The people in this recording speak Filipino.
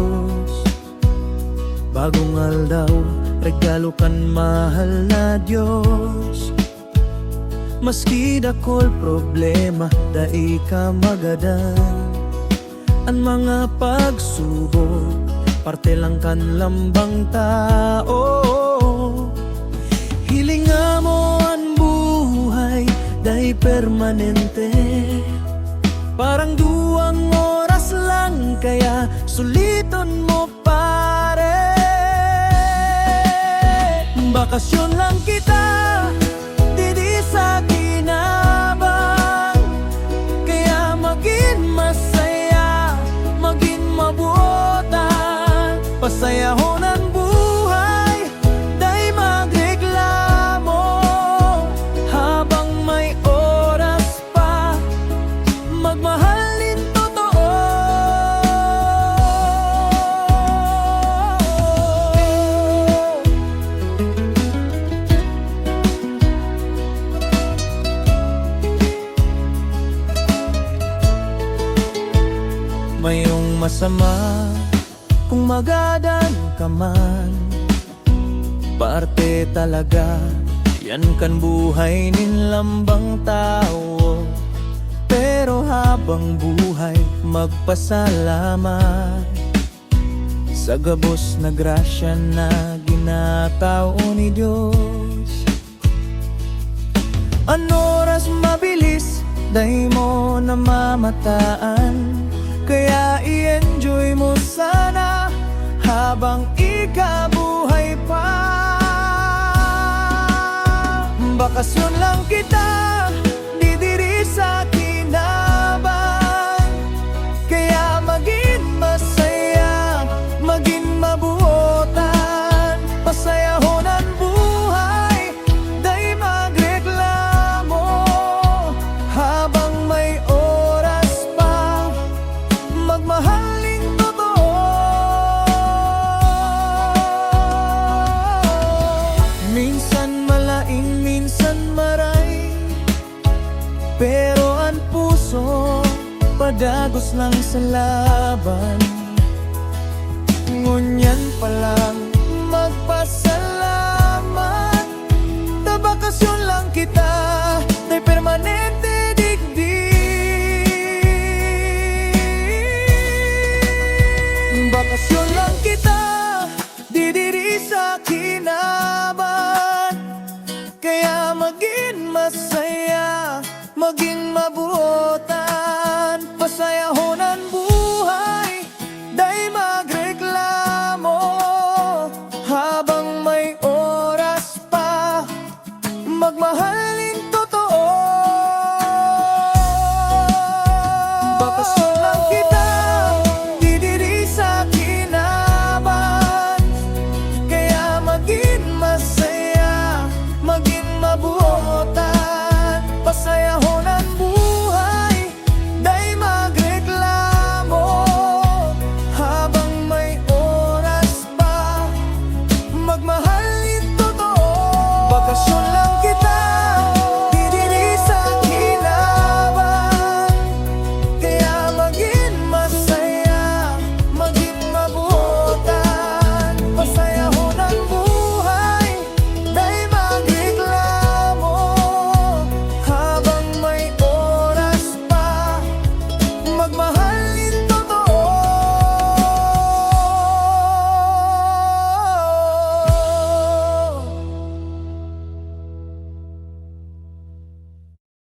Diyos. Bagong aldaw, regalo kan mahal na Diyos. Maski dakol problema, dai ka magadan. Ang mga pagsubok, parte lang kan lambang tao. Hilinga mo ang buhay, dai permanente. Parang duwang oras lang, kaya suliton mo pare. Bakasyon lang kita, didi sa kinabang. Kaya maging masaya, maging mabuotan. Pasayahon ang buhay, dahil magreklamo. Habang may oras pa, magmahalin totoo. Mayong masama kung magadan ka man, parte talaga yan kan buhay nin lambang tao. Pero habang buhay, magpasalamat sa gabos na grasya na ginatao ni Diyos. Ang oras mabilis, dahil mo namamataan. Kaya i-enjoy mo sana habang ikabuhay pa. Bakasyon lang kita, didiri sa kinabang. Kaya maging masaya, maging mabuotan. Pasayahon ang buhay, dahil magreklamo. Habang may oras pa, magmahaling totoo. Minsan malaing, minsan maray, pero ang puso padagos lang sa laban. Ngunyan pa lang magpasalamat. Tabakasyon lang kita, tay permanente digdi. Bakasyon lang kita, didiri sa kinaban. Kaya maging masaya, maging mabuotan. Pasayahon ang buhay, dahil